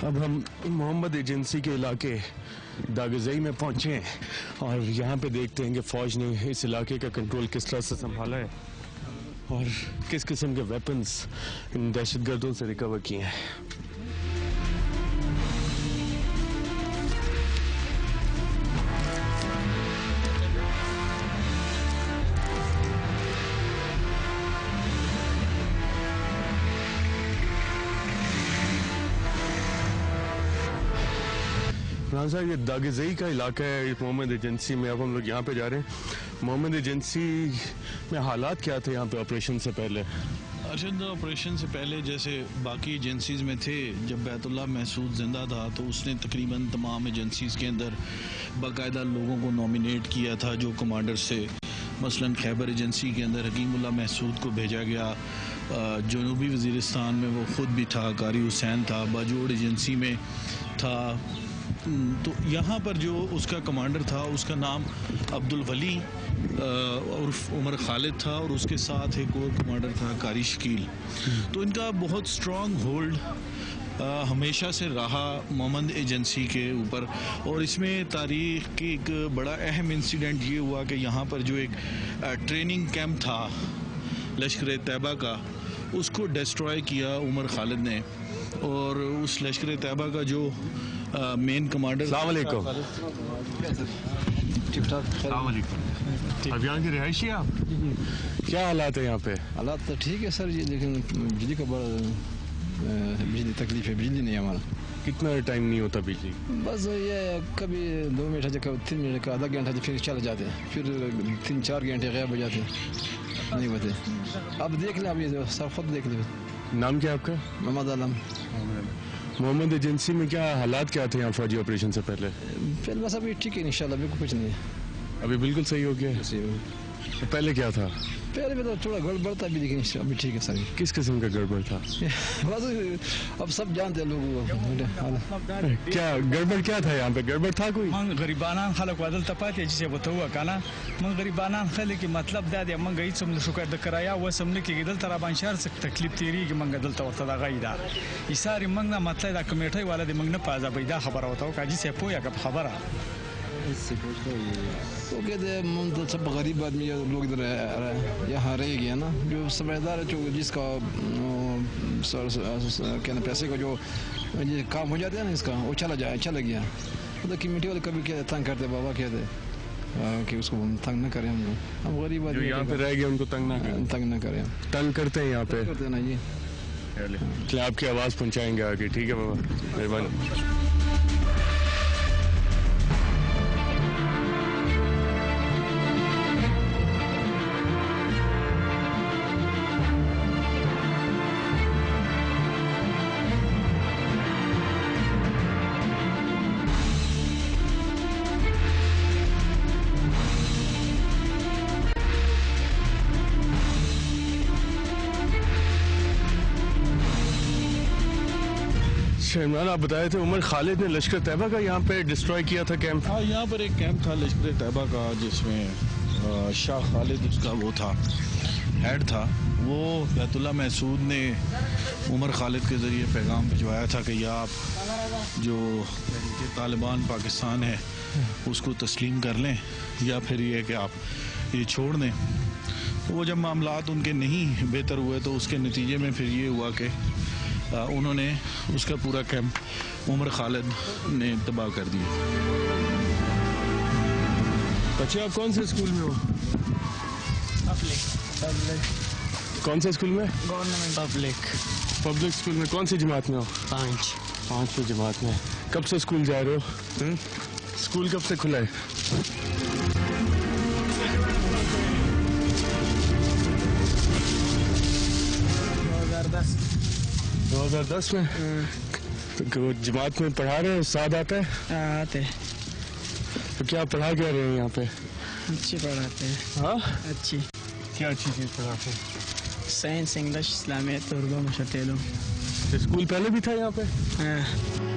अब हम मोहम्मद एजेंसी के इलाके दागजई में पहुंचे हैं और यहाँ पे देखते हैं कि फ़ौज ने इस इलाके का कंट्रोल किस तरह से संभाला है और किस किस्म के वेपन्स इन दहशतगर्दों से रिकवर किए हैं। साहब ये दागजई का इलाका है मोहम्मद एजेंसी में। अब हम लोग यहाँ पे जा रहे हैं। मोहम्मद एजेंसी में हालात क्या थे यहाँ पे ऑपरेशन से पहले? अर्शद, ऑपरेशन से पहले जैसे बाकी एजेंसीज में थे, जब बैतुल्लाह महसूद जिंदा था तो उसने तकरीबन तमाम एजेंसीज के अंदर बाकायदा लोगों को नॉमिनेट किया था जो कमांडर से। मसलन खैबर एजेंसी के अंदर हकीमुल्लाह महसूद को भेजा गया, जनूबी वज़ीरिस्तान में वो ख़ुद भी था, कारी हुसैन था, बाजोड़ एजेंसी में था। तो यहाँ पर जो उसका कमांडर था उसका नाम अब्दुल वली और उमर खालिद था और उसके साथ एक और कमांडर था कारी शकील। तो इनका बहुत स्ट्रॉन्ग होल्ड हमेशा से रहा मोहम्मद एजेंसी के ऊपर। और इसमें तारीख की एक बड़ा अहम इंसिडेंट ये हुआ कि यहाँ पर जो एक ट्रेनिंग कैंप था लश्कर तैयबा का, उसको डिस्ट्रॉय किया उमर खालिद ने। और उस लश्कर तैयबा का जो मेन कमांडर। अस्सलाम वालेकुम। ठीक ठाक। अब यहाँ की रिहायशी आप? क्या हालात है यहाँ पे? हालात तो ठीक है सर जी, लेकिन बिजली का बड़ा बिजली तकलीफ है, बिजली नहीं है हमारा। कितना टाइम नहीं होता बिजली? बस ये कभी 2 मिनट कभी 3 मिनट का, आधा घंटा फिर चले जाते हैं, फिर 3-4 घंटे गायब हो जाते हैं, नहीं होते। अब देख लें, अभी सर खुद देख लें। नाम क्या आपका? मोहम्मद आलम। मोहम्मद एजेंसी में क्या हालात क्या थे यहाँ फौजी ऑपरेशन से पहले? फिर बस अभी ठीक है इंशाल्लाह, बिल्कुल कुछ नहीं है, अभी बिल्कुल सही हो गया। तो पहले क्या था? पहले में तो थोड़ा गड़बड़ था, लेकिन अभी ठीक है सर। किस किस्म का गड़बड़ था? बस अब सब जानते हैं लोग। क्या गड़बड़ क्या था यहाँ पे? गड़बड़ था कोई? मन गरीबाना खलक वादल तपाते जिसे बताओ काना मन गरीबाना खले की मतलब दादे मन गई सम शुक्र द कराया व समने की गदल तराबान शहर से तकलीफ तेरी की मन गदल तवरता दा गईदा इसारी मन ना मतलब दा कमेटी वाला दे मन ना पाजा बैदा खबर होता का जिसे पोया का खबर आ तो कहते हैं सब गरीब आदमी लोग इधर यहाँ रह गया ना, जो समझदार है, जो जिसका क्या पैसे का जो काम हो जाता है ना इसका, वो चला गया। मतलब कमेटी वाले कभी क्या तंग करते, बाबा कहते कि उसको तंग न करें, हम गरीब आदमी यहाँ पे रह गए उनको तंग ना करें। तंग करते हैं यहाँ पे, करते हैं ना जी। आपकी आवाज़ पहुँचाएंगे आगे, ठीक है बाबा, मेहरबानी। इमरान, आप बताए थे उमर खालिद ने लश्कर तैयबा का यहाँ पे डिस्ट्रॉय किया था कैंप? हाँ, यहाँ पर एक कैंप था लश्कर तैयबा का जिसमें शाह खालिद उसका वो था, हेड था। वो बैतुल्लाह महसूद ने उमर खालिद के ज़रिए पैगाम भिजवाया था कि या आप जो तालिबान पाकिस्तान है उसको तस्लीम कर लें या फिर ये कि आप ये छोड़ दें। तो वो जब मामलात उनके नहीं बेहतर हुए तो उसके नतीजे में फिर ये हुआ कि उन्होंने उसका पूरा कैंप उमर खालिद ने तबाह कर दिया। बच्चे, आप कौन से स्कूल में हो? पब्लिक। कौन से स्कूल में? गवर्नमेंट पब्लिक स्कूल में। कौन सी जमात में हो? 5वीं जमात में। कब से स्कूल जा रहे हो? स्कूल कब से खुला है? 2010 में। तो जमात में पढ़ा रहे हो, साथ आता है? आते। तो क्या पढ़ा क्या रहे हैं यहाँ पे? अच्छी पढ़ाते हैं। हाँ, अच्छी। क्या अच्छी चीज़ पढ़ाते हैं? साइंस, इंग्लिश, इस्लामियत, उर्दू, मशतेलो। स्कूल पहले भी था यहाँ पे? हाँ।